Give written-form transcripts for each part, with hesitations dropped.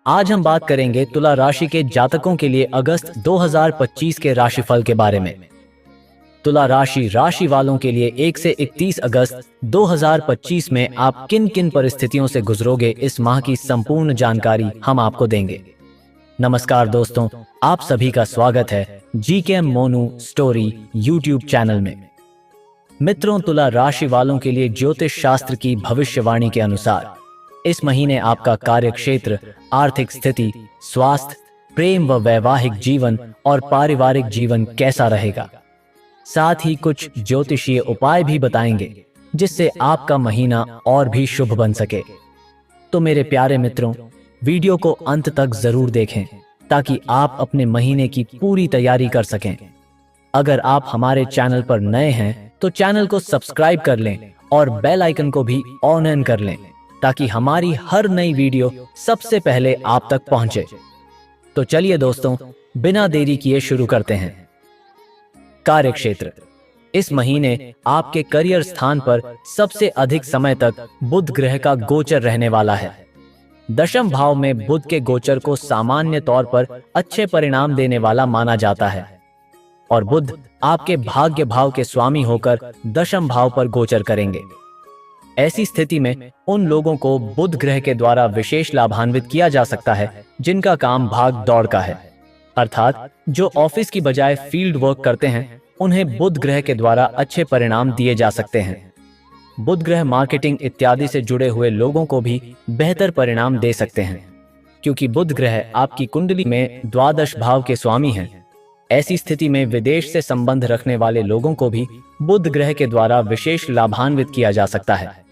आज हम बात करेंगे तुला राशि के जातकों के लिए अगस्त 2025 के राशिफल के बारे में। तुला राशि वालों के लिए 1 से 31 अगस्त 2025 में आप किन किन परिस्थितियों से गुजरोगे, इस माह की संपूर्ण जानकारी हम आपको देंगे। नमस्कार दोस्तों, आप सभी का स्वागत है GK Monu story YouTube channel में। मित्रों, तुला राशि वालों के लिए ज्योतिष शास्त्र की भविष्यवाणी के अनुसार इस महीने आपका कार्य क्षेत्र, आर्थिक स्थिति, स्वास्थ्य, प्रेम व वैवाहिक जीवन और पारिवारिक जीवन कैसा रहेगा। साथ ही कुछ ज्योतिषीय उपाय भी बताएंगे जिससे आपका महीना और भी शुभ बन सके। तो मेरे प्यारे मित्रों, वीडियो को अंत तक जरूर देखें ताकि आप अपने महीने की पूरी तैयारी कर सकें। अगर आप हमारे चैनल पर नए हैं तो चैनल को सब्सक्राइब कर लें और बेल आइकन को भी ऑन कर लें ताकि हमारी हर नई वीडियो सबसे पहले आप तक पहुंचे। तो चलिए दोस्तों, बिना देरी किए शुरू करते हैं। कार्यक्षेत्र। इस महीने आपके करियर स्थान पर सबसे अधिक समय तक बुध ग्रह का गोचर रहने वाला है। दशम भाव में बुध के गोचर को सामान्य तौर पर अच्छे परिणाम देने वाला माना जाता है और बुध आपके भाग्य भाव के स्वामी होकर दशम भाव पर गोचर करेंगे। ऐसी स्थिति में उन लोगों को बुध ग्रह के द्वारा विशेष लाभान्वित किया जा सकता है जिनका काम भाग दौड़ का है, अर्थात जो ऑफिस की बजाय फील्ड वर्क करते हैं उन्हें बुध ग्रह के द्वारा अच्छे परिणाम दिए जा सकते हैं। बुध ग्रह मार्केटिंग इत्यादि से जुड़े हुए लोगों को भी बेहतर परिणाम दे सकते हैं क्योंकि बुध ग्रह आपकी कुंडली में द्वादश भाव के स्वामी हैं। ऐसी स्थिति में विदेश से संबंध रखने वाले लोगों को भी बुध ग्रह के द्वारा विशेष लाभान्वित किया जा सकता है,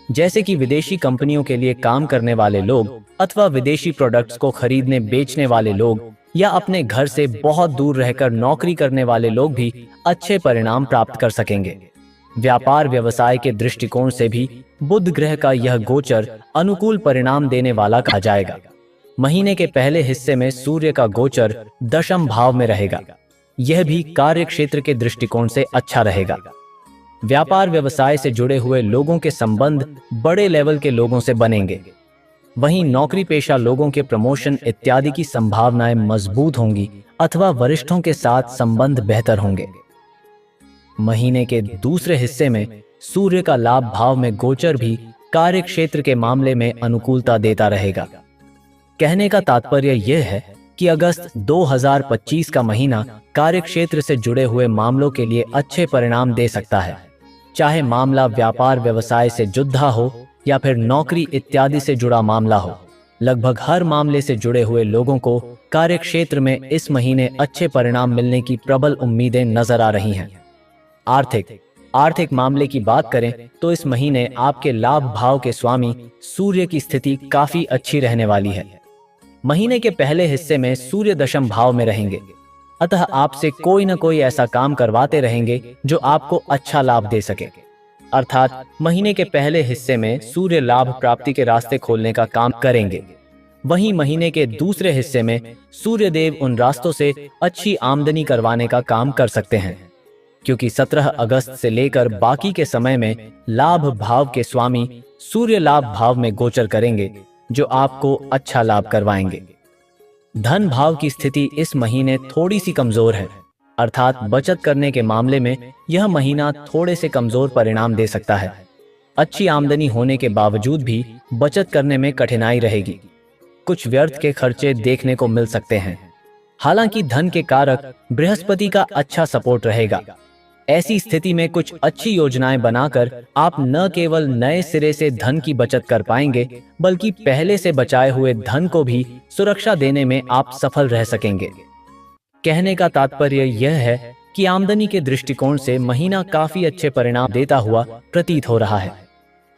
जैसे कि विदेशी कंपनियों के लिए काम करने वाले लोग अथवा विदेशी प्रोडक्ट्स को खरीदने बेचने वाले लोग या अपने घर से बहुत दूर रहकर नौकरी करने वाले लोग भी अच्छे परिणाम प्राप्त कर सकेंगे। व्यापार व्यवसाय के दृष्टिकोण से भी बुध ग्रह का यह गोचर अनुकूल परिणाम देने वाला कहा जाएगा। महीने के पहले हिस्से में सूर्य का गोचर दशम भाव में रहेगा। यह भी कार्य क्षेत्र के दृष्टिकोण से अच्छा रहेगा। व्यापार व्यवसाय से जुड़े हुए लोगों के संबंध बड़े लेवल के लोगों से बनेंगे। वहीं नौकरी पेशा लोगों के प्रमोशन इत्यादि की संभावनाएं मजबूत होंगी अथवा वरिष्ठों के साथ संबंध बेहतर होंगे। महीने के दूसरे हिस्से में सूर्य का लाभ भाव में गोचर भी कार्य क्षेत्र के मामले में अनुकूलता देता रहेगा। कहने का तात्पर्य यह है कि अगस्त 2025 का महीना कार्य क्षेत्र से जुड़े हुए मामलों के लिए अच्छे परिणाम दे सकता है, चाहे मामला व्यापार व्यवसाय से जुड़ा हो या फिर नौकरी इत्यादि से जुड़ा मामला हो। लगभग हर मामले से जुड़े हुए लोगों को कार्य क्षेत्र में इस महीने अच्छे परिणाम मिलने की प्रबल उम्मीदें नजर आ रही हैं। आर्थिक मामले की बात करें तो इस महीने आपके लाभ भाव के स्वामी सूर्य की स्थिति काफी अच्छी रहने वाली है। महीने के पहले हिस्से में सूर्य दशम भाव में रहेंगे, अतः आपसे कोई न कोई ऐसा काम करवाते रहेंगे जो आपको अच्छा लाभ दे सके। अर्थात महीने के पहले हिस्से में सूर्य लाभ प्राप्ति के रास्ते खोलने का काम करेंगे। वहीं महीने के दूसरे हिस्से में सूर्य देव उन रास्तों से अच्छी आमदनी करवाने का काम कर सकते हैं, क्योंकि 17 अगस्त से लेकर बाकी के समय में लाभ भाव के स्वामी सूर्य लाभ भाव में गोचर करेंगे जो आपको अच्छा लाभ करवाएंगे। धन भाव की स्थिति इस महीने थोड़ी सी कमजोर है, अर्थात बचत करने के मामले में यह महीना थोड़े से कमजोर परिणाम दे सकता है। अच्छी आमदनी होने के बावजूद भी बचत करने में कठिनाई रहेगी। कुछ व्यर्थ के खर्चे देखने को मिल सकते हैं। हालांकि धन के कारक बृहस्पति का अच्छा सपोर्ट रहेगा। ऐसी स्थिति में कुछ अच्छी योजनाएं बनाकर आप न केवल नए सिरे से धन की बचत कर पाएंगे, बल्कि पहले से बचाए हुए धन को भी सुरक्षा देने में आप सफल रह सकेंगे। कहने का तात्पर्य यह है कि आमदनी के दृष्टिकोण से महीना काफी अच्छे परिणाम देता हुआ प्रतीत हो रहा है।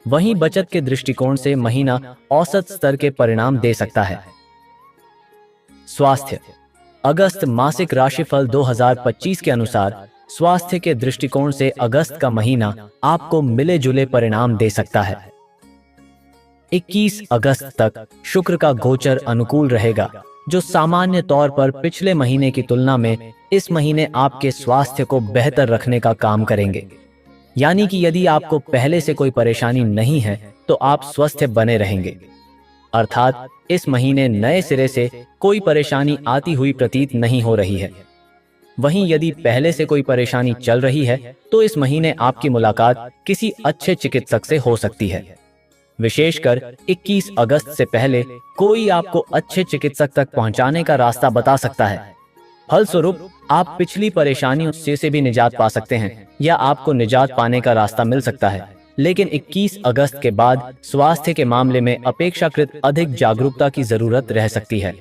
वहीं बचत के दृष्टिकोण से महीना औसत स्तर के परिणाम दे सकता है। स्वास्थ्य। अगस्त मासिक राशिफल 2025 के अनुसार स्वास्थ्य के दृष्टिकोण से अगस्त का महीना आपको मिले जुले परिणाम दे सकता है। 21 अगस्त तक शुक्र का गोचर अनुकूल रहेगा, जो सामान्य तौर पर पिछले महीने की तुलना में इस महीने आपके स्वास्थ्य को बेहतर रखने का काम करेंगे। यानी कि यदि आपको पहले से कोई परेशानी नहीं है तो आप स्वस्थ बने रहेंगे। अर्थात इस महीने नए सिरे से कोई परेशानी आती हुई प्रतीत नहीं हो रही है। वहीं यदि पहले से कोई परेशानी चल रही है तो इस महीने आपकी मुलाकात किसी अच्छे चिकित्सक से हो सकती है। विशेषकर 21 अगस्त से पहले कोई आपको अच्छे चिकित्सक तक पहुंचाने का रास्ता बता सकता है। फलस्वरूप आप पिछली परेशानियों से भी निजात पा सकते हैं या आपको निजात पाने का रास्ता मिल सकता है। लेकिन 21 अगस्त के बाद स्वास्थ्य के मामले में अपेक्षाकृत अधिक जागरूकता की जरूरत रह सकती है।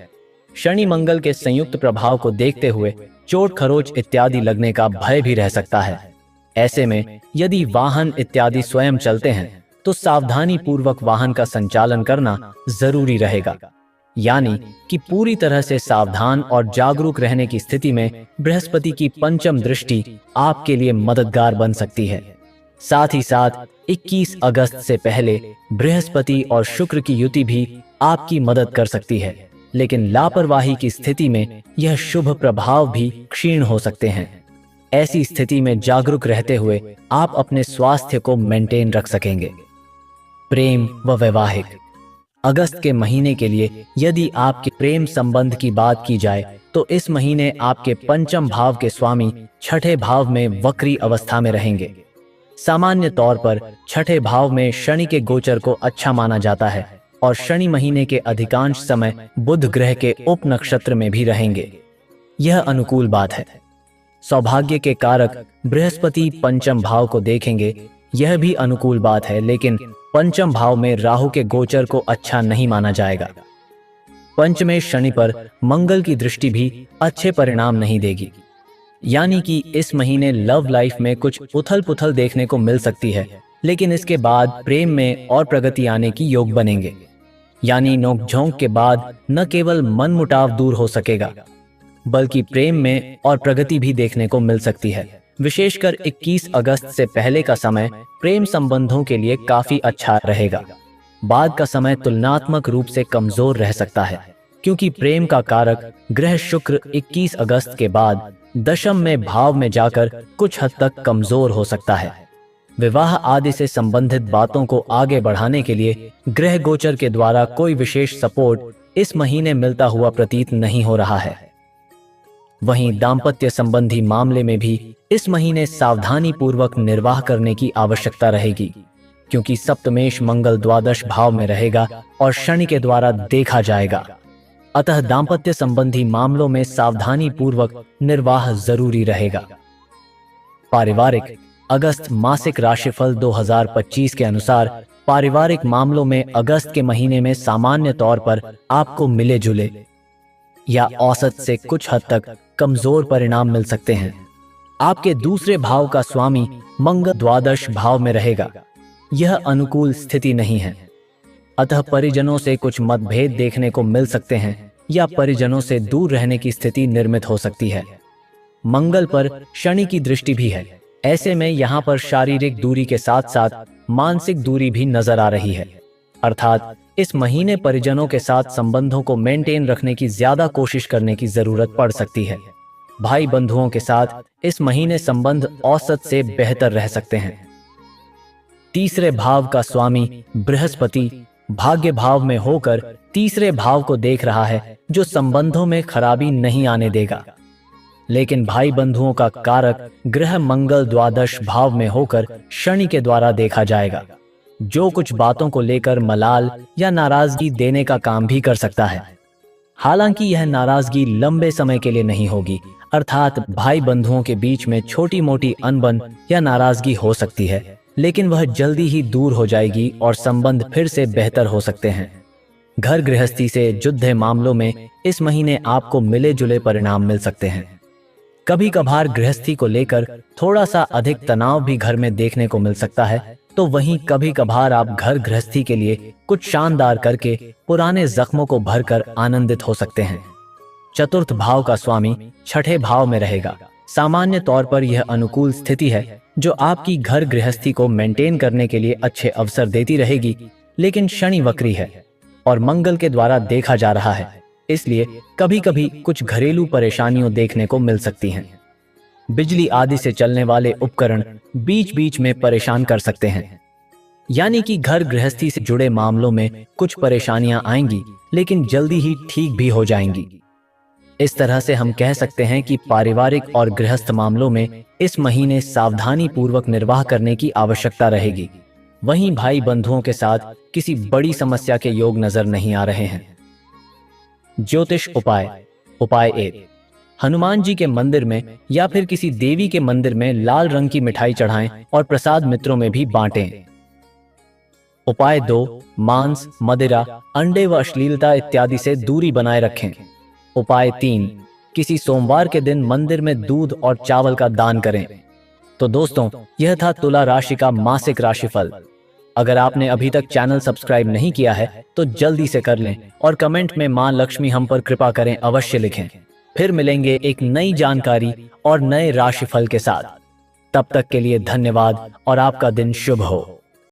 शनि मंगल के संयुक्त प्रभाव को देखते हुए चोट खरोच इत्यादि लगने का भय भी रह सकता है। ऐसे में यदि वाहन इत्यादि स्वयं चलते हैं तो सावधानी पूर्वक वाहन का संचालन करना जरूरी रहेगा। यानी कि पूरी तरह से सावधान और जागरूक रहने की स्थिति में बृहस्पति की पंचम दृष्टि आपके लिए मददगार बन सकती है। साथ ही साथ 21 अगस्त से पहले बृहस्पति और शुक्र की युति भी आपकी मदद कर सकती है, लेकिन लापरवाही की स्थिति में यह शुभ प्रभाव भी क्षीण हो सकते हैं। ऐसी स्थिति में जागरूक रहते हुए आप अपने स्वास्थ्य को मेंटेन रख सकेंगे। प्रेम व वैवाहिक। अगस्त के महीने के लिए यदि आपके प्रेम संबंध की बात की जाए तो इस महीने आपके पंचम भाव के स्वामी छठे भाव में वक्री अवस्था में रहेंगे। सामान्य तौर पर छठे भाव में शनि के गोचर को अच्छा माना जाता है और शनि महीने के अधिकांश समय बुध ग्रह के उप नक्षत्र में भी रहेंगे। यह अनुकूल बात है। सौभाग्य के कारक बृहस्पति पंचम भाव को देखेंगे, यह भी अनुकूल बात है, लेकिन पंचम भाव में राहु के गोचर को अच्छा नहीं माना जाएगा। पंचमे शनि पर मंगल की दृष्टि भी अच्छे परिणाम नहीं देगी। यानी कि इस महीने लव लाइफ में कुछ उथल पुथल देखने को मिल सकती है, लेकिन इसके बाद प्रेम में और प्रगति आने की योग बनेंगे। यानी नोकझोंक के बाद न केवल मनमुटाव दूर हो सकेगा बल्कि प्रेम में और प्रगति भी देखने को मिल सकती है। विशेषकर 21 अगस्त से पहले का समय प्रेम संबंधों के लिए काफी अच्छा रहेगा। बाद का समय तुलनात्मक रूप से कमजोर रह सकता है, क्योंकि प्रेम का कारक ग्रह शुक्र 21 अगस्त के बाद दशम में भाव में जाकर कुछ हद तक कमजोर हो सकता है। विवाह आदि से संबंधित बातों को आगे बढ़ाने के लिए ग्रह गोचर के द्वारा कोई विशेष सपोर्ट इस महीने मिलता हुआ प्रतीत नहीं हो रहा है। वहीं दाम्पत्य संबंधी मामले में भी इस महीने सावधानी पूर्वक निर्वाह करने की आवश्यकता रहेगी, क्योंकि सप्तमेश मंगल द्वादश भाव में रहेगा और शनि के द्वारा देखा जाएगा। अतः दाम्पत्य संबंधी मामलों में सावधानी पूर्वक निर्वाह जरूरी रहेगा। पारिवारिक। अगस्त मासिक राशिफल 2025 के अनुसार पारिवारिक मामलों में अगस्त के महीने में सामान्य तौर पर आपको मिले जुले या औसत से कुछ हद तक कमजोर परिणाम मिल सकते हैं। आपके दूसरे भाव का स्वामी मंगल द्वादश भाव में रहेगा। यह अनुकूल स्थिति नहीं है, अतः परिजनों से कुछ मतभेद देखने को मिल सकते हैं या परिजनों से दूर रहने की स्थिति निर्मित हो सकती है। मंगल पर शनि की दृष्टि भी है। ऐसे में यहाँ पर शारीरिक दूरी के साथ साथ मानसिक दूरी भी नजर आ रही है। अर्थात इस महीने परिजनों के साथ संबंधों को मेंटेन रखने की ज्यादा कोशिश करने की जरूरत पड़ सकती है। भाई बंधुओं के साथ इस महीने संबंध औसत से बेहतर रह सकते हैं। तीसरे भाव का स्वामी बृहस्पति भाग्य भाव में होकर तीसरे भाव को देख रहा है, जो संबंधों में खराबी नहीं आने देगा। लेकिन भाई बंधुओं का कारक ग्रह मंगल द्वादश भाव में होकर शनि के द्वारा देखा जाएगा, जो कुछ बातों को लेकर मलाल या नाराजगी देने का काम भी कर सकता है। हालांकि यह नाराजगी लंबे समय के लिए नहीं होगी, अर्थात भाई बंधुओं के बीच में छोटी मोटी अनबन या नाराजगी हो सकती है, लेकिन वह जल्दी ही दूर हो जाएगी और संबंध फिर से बेहतर हो सकते हैं। घर गृहस्थी से जुड़े मामलों में इस महीने आपको मिले जुले परिणाम मिल सकते हैं। कभी कभार गृहस्थी को लेकर थोड़ा सा अधिक तनाव भी घर में देखने को मिल सकता है, तो वहीं कभी कभार आप घर गृहस्थी के लिए कुछ शानदार करके पुराने जख्मों को भरकर आनंदित हो सकते हैं। चतुर्थ भाव का स्वामी छठे भाव में रहेगा। सामान्य तौर पर यह अनुकूल स्थिति है जो आपकी घर गृहस्थी को मेंटेन करने के लिए अच्छे अवसर देती रहेगी, लेकिन शनि वक्री है और मंगल के द्वारा देखा जा रहा है, इसलिए कभी कभी कुछ घरेलू परेशानियों देखने को मिल सकती हैं। बिजली आदि से चलने वाले उपकरण बीच बीच में परेशान कर सकते हैं। यानी कि घर गृहस्थी से जुड़े मामलों में कुछ परेशानियां आएंगी, लेकिन जल्दी ही ठीक भी हो जाएंगी। इस तरह से हम कह सकते हैं कि पारिवारिक और गृहस्थ मामलों में इस महीने सावधानी पूर्वक निर्वाह करने की आवश्यकता रहेगी। वहीं भाई बंधुओं के साथ किसी बड़ी समस्या के योग नजर नहीं आ रहे हैं। ज्योतिष उपाय। उपाय 1, हनुमान जी के मंदिर में या फिर किसी देवी के मंदिर में लाल रंग की मिठाई चढ़ाएं और प्रसाद मित्रों में भी बांटें। उपाय 2, मांस, मदिरा, अंडे व अश्लीलता इत्यादि से दूरी बनाए रखें। उपाय 3, किसी सोमवार के दिन मंदिर में दूध और चावल का दान करें। तो दोस्तों, यह था तुला राशि का मासिक राशिफल। अगर आपने अभी तक चैनल सब्सक्राइब नहीं किया है तो जल्दी से कर लें और कमेंट में मां लक्ष्मी हम पर कृपा करें अवश्य लिखें। फिर मिलेंगे एक नई जानकारी और नए राशिफल के साथ। तब तक के लिए धन्यवाद और आपका दिन शुभ हो।